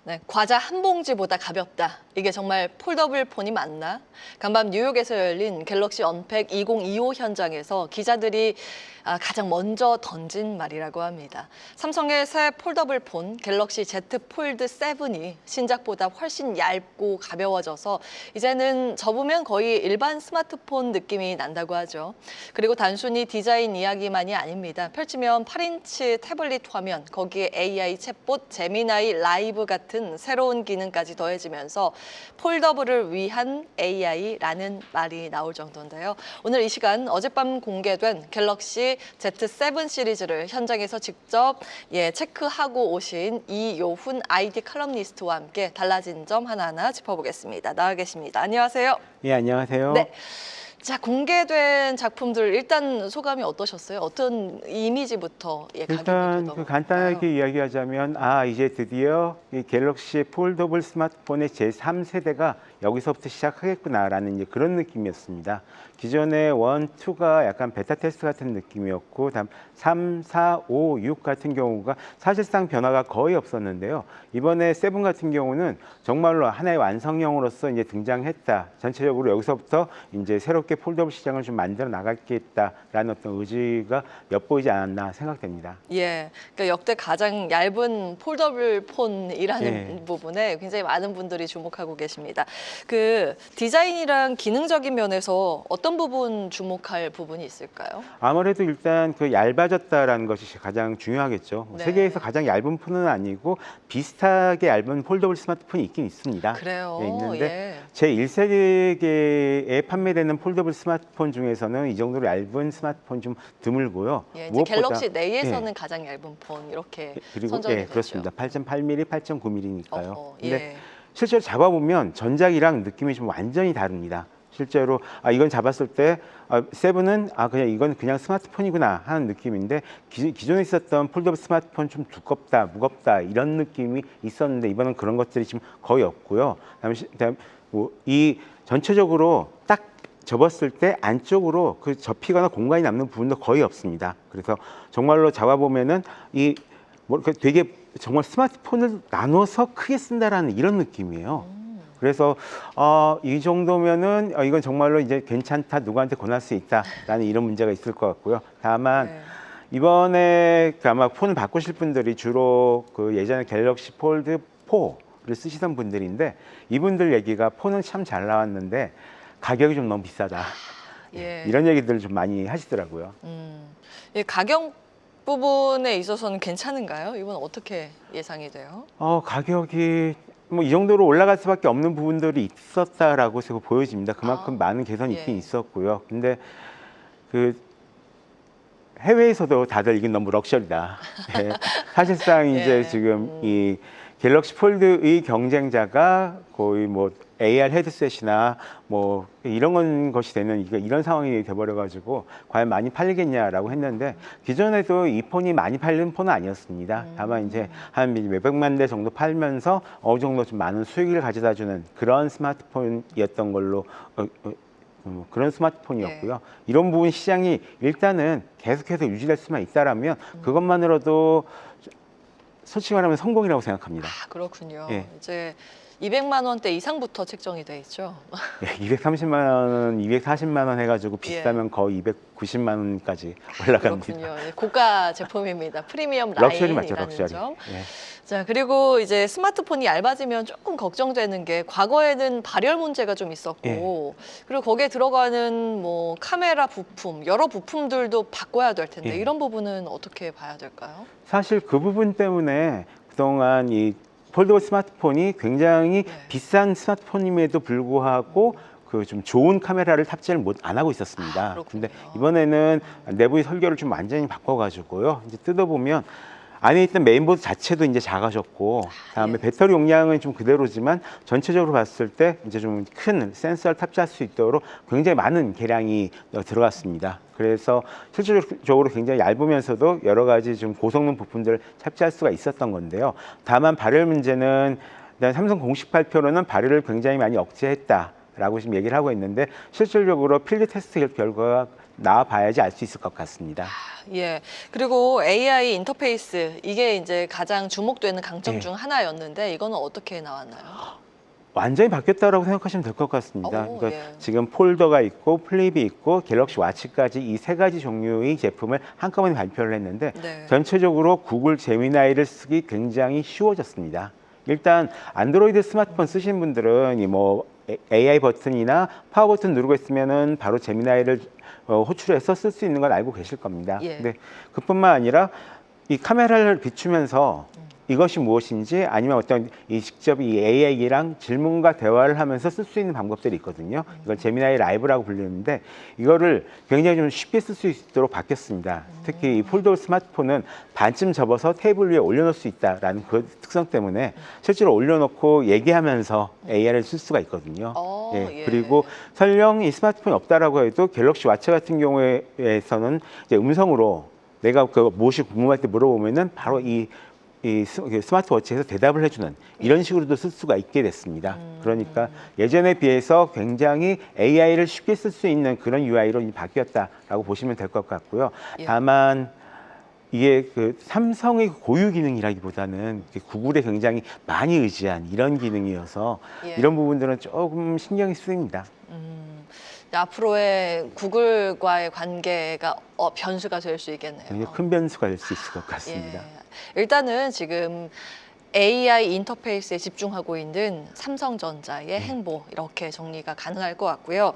네, 과자 한 봉지보다 가볍다. 이게 정말 폴더블 폰이 맞나? 간밤 뉴욕에서 열린 갤럭시 언팩 2025 현장에서 기자들이 가장 먼저 던진 말이라고 합니다. 삼성의 새 폴더블 폰 갤럭시 Z 폴드 7이 신작보다 훨씬 얇고 가벼워져서 이제는 접으면 거의 일반 스마트폰 느낌이 난다고 하죠. 그리고 단순히 디자인 이야기만이 아닙니다. 펼치면 8인치 태블릿 화면, 거기에 AI 챗봇, 제미나이 라이브 같은 새로운 기능까지 더해지면서 폴더블을 위한 AI라는 말이 나올 정도인데요. 오늘 이 시간 어젯밤 공개된 갤럭시 Z7 시리즈를 현장에서 직접 체크하고 오신 이요훈 IT 칼럼니스트와 함께 달라진 점 하나하나 짚어보겠습니다. 나와 계십니다. 안녕하세요. 예, 안녕하세요. 네. 자, 공개된 작품들 일단 소감이 어떠셨어요? 어떤 이미지부터 일단 간단하게 이야기하자면 이제 드디어 이 갤럭시 폴더블 스마트폰의 제3세대가 여기서부터 시작하겠구나라는 그런 느낌이었습니다. 기존의 1, 2가 약간 베타 테스트 같은 느낌이었고 다음 3, 4, 5, 6 같은 경우가 사실상 변화가 거의 없었는데요. 이번에 7 같은 경우는 정말로 하나의 완성형으로서 이제 등장했다. 전체적으로 여기서부터 이제 새롭게 폴더블 시장을 좀 만들어 나가겠다라는 어떤 의지가 엿보이지 않았나 생각됩니다. 예, 그러니까 역대 가장 얇은 폴더블 폰이라는 부분에 굉장히 많은 분들이 주목하고 계십니다. 그 디자인이랑 기능적인 면에서 어떤 부분 주목할 부분이 있을까요? 아무래도 일단 그 얇아졌다라는 것이 가장 중요하겠죠. 네. 세계에서 가장 얇은 폰은 아니고 비슷하게 얇은 폴더블 스마트폰이 있긴 있습니다. 그래요. 있는데 제1세기에 판매되는 폴더블 스마트폰 중에서는 이 정도로 얇은 스마트폰 좀 드물고요. 이제 갤럭시 내에서는 가장 얇은 폰 이렇게 선정이 되죠. 그렇습니다. 8.8mm, 8.9mm니까요. 예. 근데 실제로 잡아보면 전작이랑 느낌이 좀 완전히 다릅니다. 실제로 이건 잡았을 때 7은 그냥 이건 그냥 스마트폰이구나 하는 느낌인데 기존에 있었던 폴더블 스마트폰 좀 두껍다, 무겁다 이런 느낌이 있었는데 이번엔 그런 것들이 지금 거의 없고요. 그다음 이 전체적으로 딱 접었을 때 안쪽으로 그 접히거나 공간이 남는 부분도 거의 없습니다. 그래서 정말로 잡아보면은 되게 정말 스마트폰을 나눠서 크게 쓴다라는 이런 느낌이에요. 그래서 이 정도면은 이건 정말로 이제 괜찮다, 누구한테 권할 수 있다라는 이런 문제가 있을 것 같고요. 다만 이번에 아마 폰을 바꾸실 분들이 주로 그 예전에 갤럭시 폴드 4를 쓰시던 분들인데 이분들 얘기가 폰은 참 잘 나왔는데 가격이 좀 너무 비싸다. 이런 얘기들을 좀 많이 하시더라고요. 가격 부분에 있어서는 괜찮은가요? 이건 어떻게 예상이 돼요? 가격이 이 정도로 올라갈 수밖에 없는 부분들이 있었다라고 보여집니다. 그만큼 많은 개선이 있긴 있었고요. 근데 그 해외에서도 다들 이게 너무 럭셔리다. 사실상 이제 지금 이 갤럭시 폴드의 경쟁자가 거의 AR 헤드셋이나 이런 것이 되는 이런 상황이 돼버려가지고 과연 많이 팔리겠냐라고 했는데 기존에도 이 폰이 많이 팔리는 폰은 아니었습니다. 다만 이제 한 몇백만 대 정도 팔면서 어느 정도 좀 많은 수익을 가져다주는 그런 스마트폰이었던 걸로 그런 스마트폰이었고요. 이런 부분 시장이 일단은 계속해서 유지될 수만 있다라면 그것만으로도 솔직히 말하면 성공이라고 생각합니다. 그렇군요. 이제 200만 원대 이상부터 책정이 돼 있죠. 230만 원, 240만 원 해가지고 비싸면 거의 290만 원까지 올라갑니다. 그렇군요. 고가 제품입니다. 프리미엄 럭셔리 맞죠, 라인이라는 럭셔리. 점. 자, 그리고 이제 스마트폰이 얇아지면 조금 걱정되는 게 과거에는 발열 문제가 좀 있었고 그리고 거기에 들어가는 카메라 부품, 여러 부품들도 바꿔야 될 텐데 이런 부분은 어떻게 봐야 될까요? 사실 그 부분 때문에 그동안 이 폴더블 스마트폰이 굉장히 비싼 스마트폰임에도 불구하고 그 좀 좋은 카메라를 탑재를 안 하고 있었습니다. 근데 이번에는 내부의 설계를 좀 완전히 바꿔가지고요. 이제 뜯어보면 안에 있던 메인보드 자체도 이제 작아졌고, 다음에 배터리 용량은 좀 그대로지만 전체적으로 봤을 때 이제 좀 큰 센서를 탑재할 수 있도록 굉장히 많은 개량이 들어갔습니다. 그래서 실질적으로 굉장히 얇으면서도 여러 가지 좀 고성능 부품들을 탑재할 수가 있었던 건데요. 다만 발열 문제는 삼성 공식 발표로는 발열을 굉장히 많이 억제했다라고 지금 얘기를 하고 있는데 실질적으로 필드 테스트 결과가 나와봐야지 알 수 있을 것 같습니다. 예. 그리고 AI 인터페이스 이게 이제 가장 주목되는 강점 네. 중 하나였는데 이거는 어떻게 나왔나요? 완전히 바뀌었다라고 생각하시면 될 것 같습니다. 오, 그러니까 예. 지금 폴더가 있고 플립이 있고 갤럭시 와치까지 이 세 가지 종류의 제품을 한꺼번에 발표를 했는데 네. 전체적으로 구글 제미나이를 쓰기 굉장히 쉬워졌습니다. 일단 안드로이드 스마트폰 쓰시는 분들은 이 뭐 AI 버튼이나 파워 버튼 누르고 있으면은 바로 제미나이를 호출해서 쓸 수 있는 걸 알고 계실 겁니다. 예. 근데 그뿐만 아니라 이 카메라를 비추면서 이것이 무엇인지 아니면 어떤 이 직접 이 AI랑 질문과 대화를 하면서 쓸 수 있는 방법들이 있거든요. 이걸 제미나이 라이브라고 불리는데 이거를 굉장히 좀 쉽게 쓸 수 있도록 바뀌었습니다. 특히 이 폴더블 스마트폰은 반쯤 접어서 테이블 위에 올려놓을 수 있다라는 그 특성 때문에 실제로 올려놓고 얘기하면서 AI를 쓸 수가 있거든요. 예. 그리고 설령 이 스마트폰이 없다라고 해도 갤럭시 와치 같은 경우에서는 이제 음성으로 내가 그 무엇이 궁금할 때 물어보면은 바로 이 스마트워치에서 대답을 해주는 이런 식으로도 쓸 수가 있게 됐습니다. 그러니까 예전에 비해서 굉장히 AI를 쉽게 쓸 수 있는 그런 UI로 바뀌었다라고 보시면 될 것 같고요. 예. 다만 이게 그 삼성의 고유 기능이라기보다는 구글에 굉장히 많이 의지한 이런 기능이어서 예. 이런 부분들은 조금 신경이 쓰입니다. 앞으로의 구글과의 관계가 변수가 될 수 있겠네요. 굉장히 큰 변수가 될 수 있을 것 같습니다. 예. 일단은 지금 AI 인터페이스에 집중하고 있는 삼성전자의 행보 이렇게 정리가 가능할 것 같고요.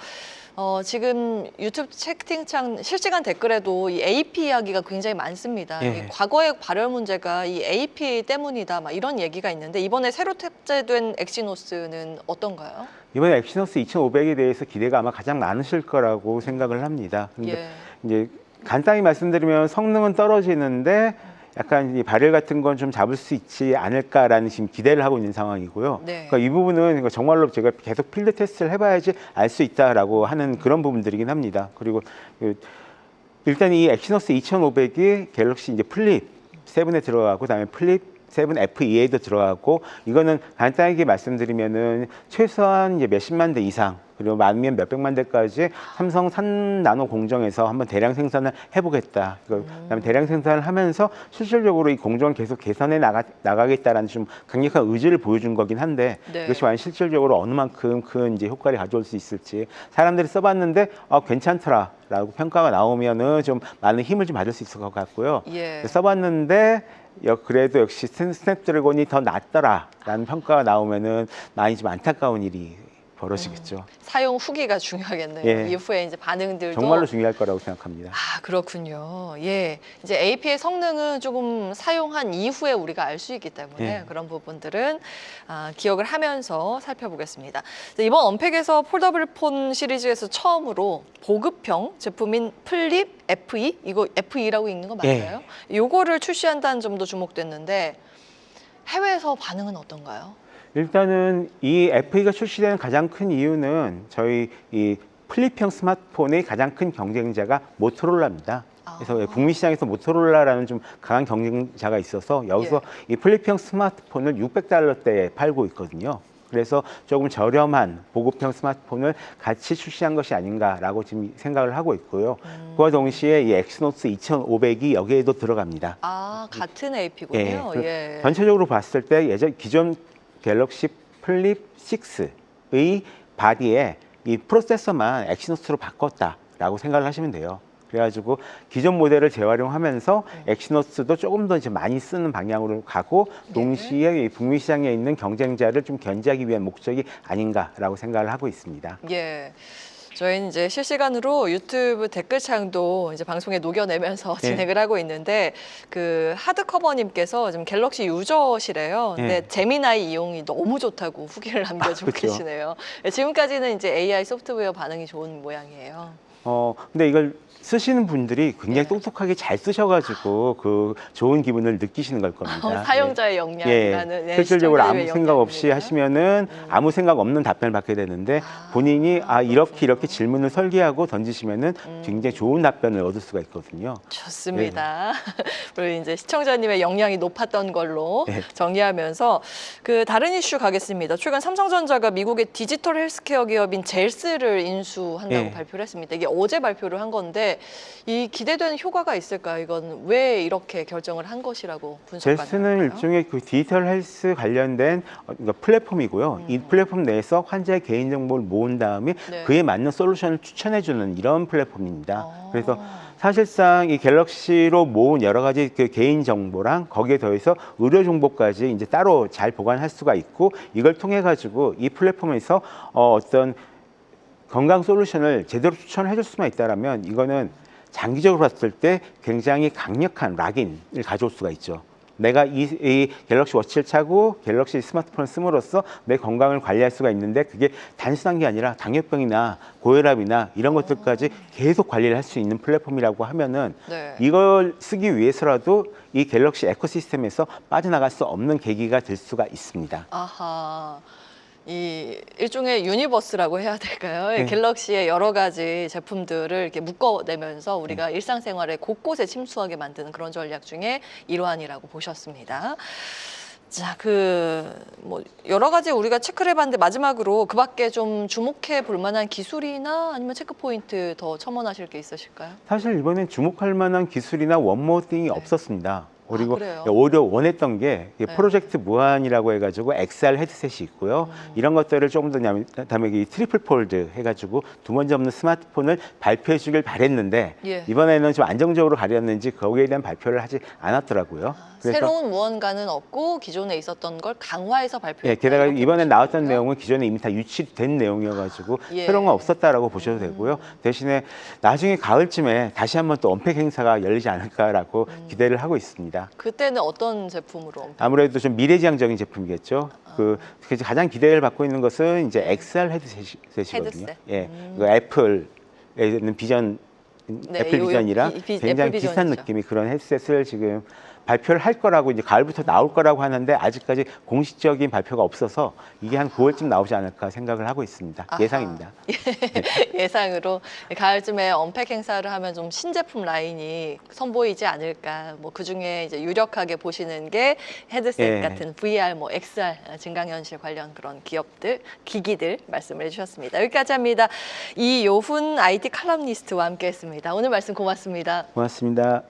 지금 유튜브 채팅창 실시간 댓글에도 이 AP 이야기가 굉장히 많습니다. 예. 이 과거의 발열 문제가 이 AP 때문이다 막 이런 얘기가 있는데 이번에 새로 탑재된 엑시노스는 어떤가요? 이번에 엑시노스 2500에 대해서 기대가 아마 가장 많으실 거라고 생각을 합니다. 근데 예. 이제 간단히 말씀드리면 성능은 떨어지는데 약간 이 발열 같은 건 좀 잡을 수 있지 않을까라는 지금 기대를 하고 있는 상황이고요. 네. 그러니까 이 부분은 정말로 제가 계속 필드 테스트를 해봐야지 알 수 있다라고 하는 그런 부분들이긴 합니다. 그리고 일단 이 엑시노스 2500이 갤럭시 이제 플립 7에 들어가고 그다음에 플립 7 FEA도 들어가고 이거는 간단하게 말씀드리면은 최소한 이제 몇십만 대 이상 그리고 많으면 몇백만 대까지 삼성 3나노 공정에서 한번 대량 생산을 해보겠다. 그다음에 대량 생산을 하면서 실질적으로 이 공정을 계속 개선해 나가겠다라는 좀 강력한 의지를 보여준 거긴 한데 네. 이것이 과연 실질적으로 어느 만큼 큰 이제 효과를 가져올 수 있을지 사람들이 써봤는데 괜찮더라라고 평가가 나오면은 좀 많은 힘을 좀 받을 수 있을 것 같고요. 예. 써봤는데 그래도 역시 스냅드래곤이 더 낫더라라는 평가가 나오면은 많이 좀 안타까운 일이 벌어지겠죠. 사용 후기가 중요하겠네요. 예. 이후에 이제 반응들도 정말로 중요할 거라고 생각합니다. 아, 그렇군요. 예. 이제 AP의 성능은 조금 사용한 이후에 우리가 알 수 있기 때문에 예. 그런 부분들은 기억을 하면서 살펴보겠습니다. 이번 언팩에서 폴더블 폰 시리즈에서 처음으로 보급형 제품인 플립 FE, 이거 FE라고 읽는 거 맞나요? 요거를 출시한다는 점도 주목됐는데 해외에서 반응은 어떤가요? 일단은 이 FE가 출시되는 가장 큰 이유는 저희 이 플립형 스마트폰의 가장 큰 경쟁자가 모토로라입니다. 그래서 북미 시장에서 모토로라라는 좀 강한 경쟁자가 있어서 여기서 이 플립형 스마트폰을 600달러대에 팔고 있거든요. 그래서 조금 저렴한 보급형 스마트폰을 같이 출시한 것이 아닌가라고 지금 생각을 하고 있고요. 그와 동시에 이 엑시노스 2500이 여기에도 들어갑니다. 아, 같은 AP군요. 예. 전체적으로 봤을 때 기존 갤럭시 플립 6의 바디에 이 프로세서만 엑시노스로 바꿨다라고 생각을 하시면 돼요. 그래가지고 기존 모델을 재활용하면서 엑시노스도 조금 더 이제 많이 쓰는 방향으로 가고 동시에 이 북미 시장에 있는 경쟁자를 좀 견제하기 위한 목적이 아닌가라고 생각을 하고 있습니다. 예. 저희는 이제 실시간으로 유튜브 댓글창도 이제 방송에 녹여내면서 진행을 하고 있는데 그 하드커버님께서 지금 갤럭시 유저시래요. 근데 제미나이 이용이 너무 좋다고 후기를 남겨주고 그렇죠. 계시네요. 지금까지는 이제 AI 소프트웨어 반응이 좋은 모양이에요. 근데 이걸 쓰시는 분들이 굉장히 똑똑하게 잘 쓰셔가지고 그 좋은 기분을 느끼시는 걸 겁니다. 사용자의 역량이라는 실질적으로 아무 시청자들의 생각 없이 역량입니다. 하시면은 아무 생각 없는 답변을 받게 되는데 본인이 이렇게 질문을 설계하고 던지시면은 굉장히 좋은 답변을 얻을 수가 있거든요. 좋습니다. 우리 이제 시청자님의 역량이 높았던 걸로 정리하면서 그 다른 이슈 가겠습니다. 최근 삼성전자가 미국의 디지털 헬스케어 기업인 젤스를 인수한다고 발표를 했습니다. 이게 어제 발표를 한 건데 있는데 이 기대되는 효과가 있을까요? 이건 왜 이렇게 결정을 한 것이라고 분석 젤스는 가능할까요? 일종의 그 디지털 헬스 관련된 그러니까 플랫폼이고요. 이 플랫폼 내에서 환자의 개인 정보를 모은 다음에 네. 그에 맞는 솔루션을 추천해주는 이런 플랫폼입니다. 아. 그래서 사실상 이 갤럭시로 모은 여러 가지 그 개인 정보랑 거기에 더해서 의료 정보까지 이제 따로 잘 보관할 수가 있고 이걸 통해 가지고 이 플랫폼에서 어떤 건강 솔루션을 제대로 추천을 해줄 수만 있다라면 이거는 장기적으로 봤을 때 굉장히 강력한 락인을 가져올 수가 있죠. 내가 이 갤럭시 워치를 차고 갤럭시 스마트폰을 씀으로써 내 건강을 관리할 수가 있는데 그게 단순한 게 아니라 당뇨병이나 고혈압이나 이런 것들까지 계속 관리를 할 수 있는 플랫폼이라고 하면은 네. 이걸 쓰기 위해서라도 이 갤럭시 에코시스템에서 빠져나갈 수 없는 계기가 될 수가 있습니다. 아하. 이 일종의 유니버스라고 해야 될까요? 네. 갤럭시의 여러 가지 제품들을 이렇게 묶어내면서 우리가 일상생활에 곳곳에 침투하게 만드는 그런 전략 중에 일환이라고 보셨습니다. 자, 뭐 여러 가지 우리가 체크를 해봤는데 마지막으로 그 밖에 좀 주목해 볼 만한 기술이나 아니면 체크 포인트 더 첨언하실 게 있으실까요? 사실 이번엔 주목할 만한 기술이나 원모띵이 없었습니다. 그리고 그래요? 오히려 원했던 게 네. 프로젝트 무한이라고 해가지고 XR 헤드셋이 있고요. 이런 것들을 조금 더 다음에 이 트리플 폴드 해가지고 두 번째 없는 스마트폰을 발표해 주길 바랬는데 예. 이번에는 좀 안정적으로 가렸는지 거기에 대한 발표를 하지 않았더라고요. 새로운 무언가는 없고 기존에 있었던 걸 강화해서 발표했다. 예, 게다가 이렇게 이번에 보시면 나왔던 돼요? 내용은 기존에 이미 다 유치된 내용이어가지고 예. 새로운 건 없었다라고 보셔도 되고요. 대신에 나중에 가을쯤에 다시 한번 또 언팩 행사가 열리지 않을까라고 기대를 하고 있습니다. 그때는 어떤 제품으로 언팩? 아무래도 좀 미래지향적인 제품이겠죠. 그래서 가장 기대를 받고 있는 것은 이제 XR 헤드셋이거든요. 헤드셋. 예, 그 애플에 있는 비전, 네, 애플 요 비전이랑 굉장히 애플 비슷한 비전이죠. 느낌의 그런 헤드셋을 지금 발표를 할 거라고 이제 가을부터 나올 거라고 하는데 아직까지 공식적인 발표가 없어서 이게 한 9월쯤 나오지 않을까 생각을 하고 있습니다. 아하. 예상입니다. 예상으로 가을쯤에 언팩 행사를 하면 좀 신제품 라인이 선보이지 않을까. 뭐 그중에 이제 유력하게 보시는 게 헤드셋 예. 같은 VR, 뭐 XR 증강현실 관련 그런 기업들, 기기들 말씀을 해주셨습니다. 여기까지 합니다. 이요훈 IT 칼럼니스트와 함께했습니다. 오늘 말씀 고맙습니다. 고맙습니다.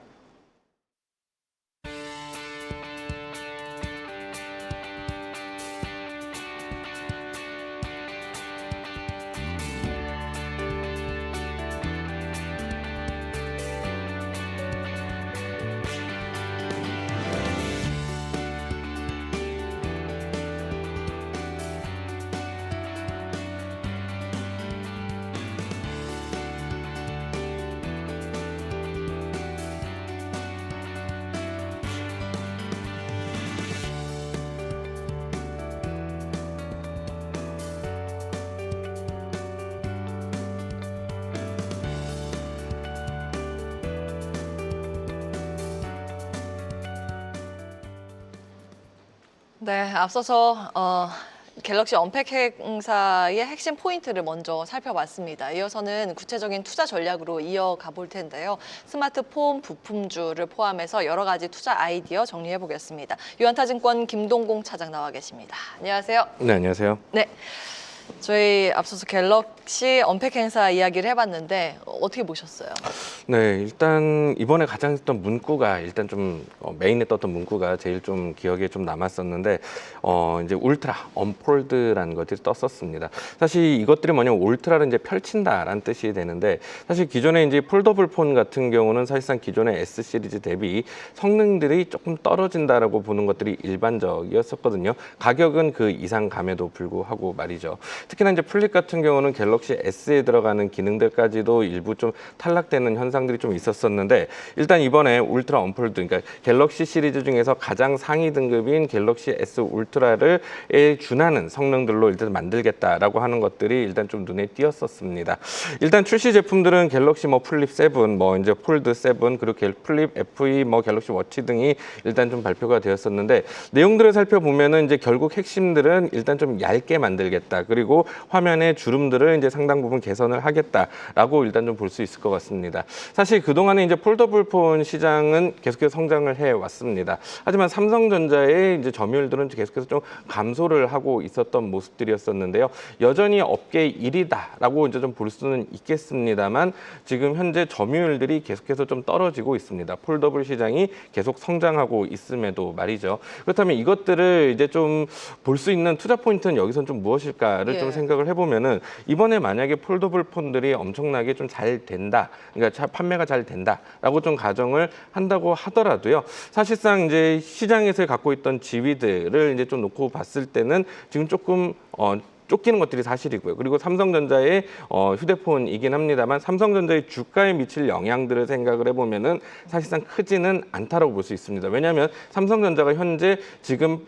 네, 앞서서 갤럭시 언팩 행사의 핵심 포인트를 먼저 살펴봤습니다. 이어서는 구체적인 투자 전략으로 이어가 볼 텐데요. 스마트폰 부품주를 포함해서 여러 가지 투자 아이디어 정리해 보겠습니다. 유한타증권 김동공 차장 나와 계십니다. 안녕하세요. 네, 안녕하세요. 네. 저희 앞서서 갤럭시 언팩 행사 이야기를 해봤는데 어떻게 보셨어요? 네, 일단 이번에 가장 했던 문구가 일단 좀 메인에 떴던 문구가 제일 좀 기억에 좀 남았었는데 이제 울트라, 언폴드라는 것들이 떴었습니다. 사실 이것들이 뭐냐면 울트라를 이제 펼친다라는 뜻이 되는데 사실 기존에 이제 폴더블 폰 같은 경우는 사실상 기존의 S 시리즈 대비 성능들이 조금 떨어진다라고 보는 것들이 일반적이었었거든요. 가격은 그 이상 감에도 불구하고 말이죠. 특히나 이제 플립 같은 경우는 갤럭시 S에 들어가는 기능들까지도 일부 좀 탈락되는 현상들이 좀 있었었는데 일단 이번에 울트라 언폴드, 그러니까 갤럭시 시리즈 중에서 가장 상위 등급인 갤럭시 S 울트라를 준하는 성능들로 일단 만들겠다라고 하는 것들이 일단 좀 눈에 띄었었습니다. 일단 출시 제품들은 갤럭시 뭐 플립 7, 뭐 이제 폴드 7, 그리고 플립 FE, 뭐 갤럭시 워치 등이 일단 좀 발표가 되었었는데 내용들을 살펴보면은 이제 결국 핵심들은 일단 좀 얇게 만들겠다. 그리고 그리고 화면의 주름들을 이제 상당 부분 개선을 하겠다라고 일단 좀 볼 수 있을 것 같습니다. 사실 그동안에 이제 폴더블 폰 시장은 계속해서 성장을 해 왔습니다. 하지만 삼성전자의 이제 점유율들은 계속해서 좀 감소를 하고 있었던 모습들이었었는데요. 여전히 업계 1위다라고 이제 좀 볼 수는 있겠습니다만 지금 현재 점유율들이 계속해서 좀 떨어지고 있습니다. 폴더블 시장이 계속 성장하고 있음에도 말이죠. 그렇다면 이것들을 이제 좀 볼 수 있는 투자 포인트는 여기선 좀 무엇일까를 좀 생각을 해보면은 이번에 만약에 폴더블 폰들이 엄청나게 좀 잘 된다, 그러니까 판매가 잘 된다라고 좀 가정을 한다고 하더라도요. 사실상 이제 시장에서 갖고 있던 지위들을 이제 좀 놓고 봤을 때는 지금 조금 쫓기는 것들이 사실이고요. 그리고 삼성전자의 휴대폰이긴 합니다만 삼성전자의 주가에 미칠 영향들을 생각을 해보면은 사실상 크지는 않다라고 볼 수 있습니다. 왜냐하면 삼성전자가 현재 지금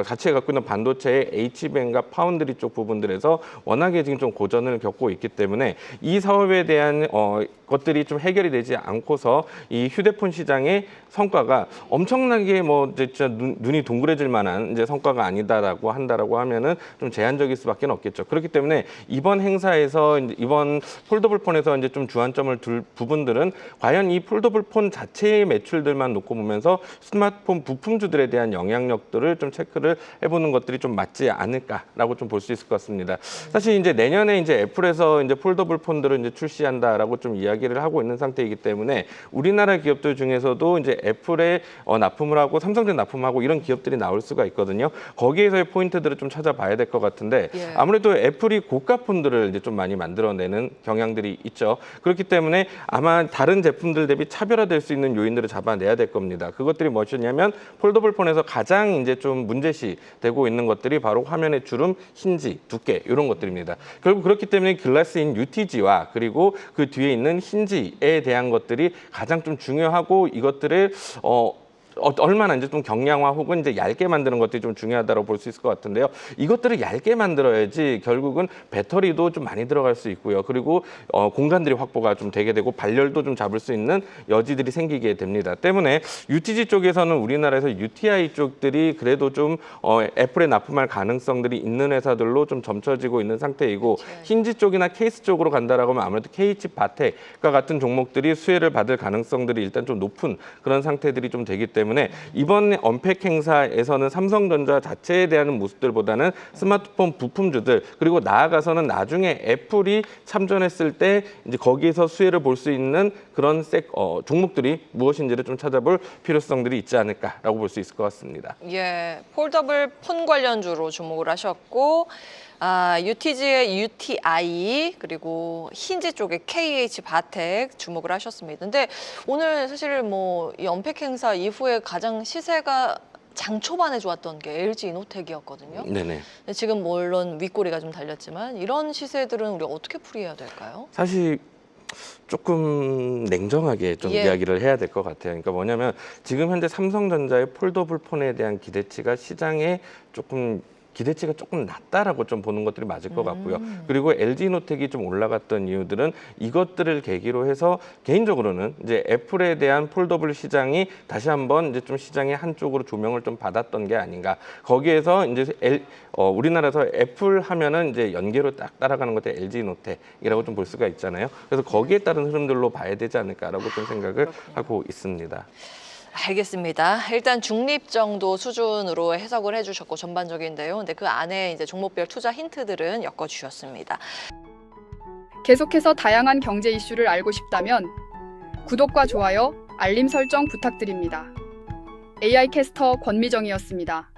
같이 갖고 있는 반도체의 HBM과 파운드리 쪽 부분들에서 워낙에 지금 좀 고전을 겪고 있기 때문에 이 사업에 대한 것들이 좀 해결이 되지 않고서 이 휴대폰 시장의 성과가 엄청나게 뭐 이제 진짜 눈이 동그래질 만한 이제 성과가 아니다라고 한다라고 하면은 좀 제한적일 수밖에 없겠죠. 그렇기 때문에 이번 행사에서 이번 폴더블 폰에서 이제 좀 주안점을 둘 부분들은 과연 이 폴더블 폰 자체의 매출들만 놓고 보면서 스마트폰 부품주들에 대한 영향력들을 좀 체크를 해보는 것들이 좀 맞지 않을까라고 좀 볼 수 있을 것 같습니다. 사실 이제 내년에 이제 애플에서 이제 폴더블 폰들을 이제 출시한다라고 좀 이야기를 하고 있는 상태이기 때문에 우리나라 기업들 중에서도 이제 애플에 납품을 하고 삼성전자 납품하고 이런 기업들이 나올 수가 있거든요. 거기에서의 포인트들을 좀 찾아봐야 될 것 같은데 아무래도 애플이 고가 폰들을 이제 좀 많이 만들어내는 경향들이 있죠. 그렇기 때문에 아마 다른 제품들 대비 차별화될 수 있는 요인들을 잡아내야 될 겁니다. 그것들이 무엇이냐면 폴더블 폰에서 가장 이제 좀 문제시 되고 있는 것들이 바로 화면의 주름, 힌지, 두께 이런 것들입니다. 결국 그렇기 때문에 글라스인 UTG와 그리고 그 뒤에 있는 힌지에 대한 것들이 가장 좀 중요하고 이것들을 얼마나 이제 좀 경량화 혹은 이제 얇게 만드는 것들이 좀 중요하다고 볼 수 있을 것 같은데요. 이것들을 얇게 만들어야지 결국은 배터리도 좀 많이 들어갈 수 있고요. 그리고 공간들이 확보가 좀 되게 되고 발열도 좀 잡을 수 있는 여지들이 생기게 됩니다. 때문에 UTG 쪽에서는 우리나라에서 UTI 쪽들이 그래도 좀 애플에 납품할 가능성들이 있는 회사들로 좀 점쳐지고 있는 상태이고 힌지 쪽이나 케이스 쪽으로 간다라고 하면 아무래도 KH 바텍과 같은 종목들이 수혜를 받을 가능성들이 일단 좀 높은 그런 상태들이 좀 되기 때문에 이번 언팩 행사에서는 삼성전자 자체에 대한 모습들보다는 스마트폰 부품주들 그리고 나아가서는 나중에 애플이 참전했을 때 이제 거기에서 수혜를 볼 수 있는 그런 종목들이 무엇인지를 좀 찾아볼 필요성들이 있지 않을까라고 볼 수 있을 것 같습니다. 예, 폴더블 폰 관련주로 주목을 하셨고 UTG의 UTI 그리고 힌지 쪽의 KH 바텍 주목을 하셨습니다. 근데 오늘 사실 뭐 이 언팩 행사 이후에 가장 시세가 장 초반에 좋았던 게 LG 이노텍이었거든요. 네네. 근데 지금 물론 윗꼬리가 좀 달렸지만 이런 시세들은 우리가 어떻게 풀이해야 될까요? 사실 조금 냉정하게 좀 이야기를 해야 될 것 같아요. 그러니까 뭐냐면 지금 현재 삼성전자의 폴더블 폰에 대한 기대치가 시장에 기대치가 조금 낮다라고 좀 보는 것들이 맞을 것 같고요. 그리고 LG노텍이 좀 올라갔던 이유들은 이것들을 계기로 해서 개인적으로는 이제 애플에 대한 폴더블 시장이 다시 한번 이제 좀 시장의 한쪽으로 조명을 좀 받았던 게 아닌가. 거기에서 이제 우리나라에서 애플 하면은 이제 연계로 딱 따라가는 것들 LG노텍이라고 좀 볼 수가 있잖아요. 그래서 거기에 따른 흐름들로 봐야 되지 않을까라고 좀 생각을 하고 있습니다. 알겠습니다. 일단 중립 정도 수준으로 해석을 해주셨고 전반적인데요. 근데 그 안에 이제 종목별 투자 힌트들은 엮어주셨습니다. 계속해서 다양한 경제 이슈를 알고 싶다면 구독과 좋아요, 알림 설정 부탁드립니다. AI 캐스터 권미정이었습니다.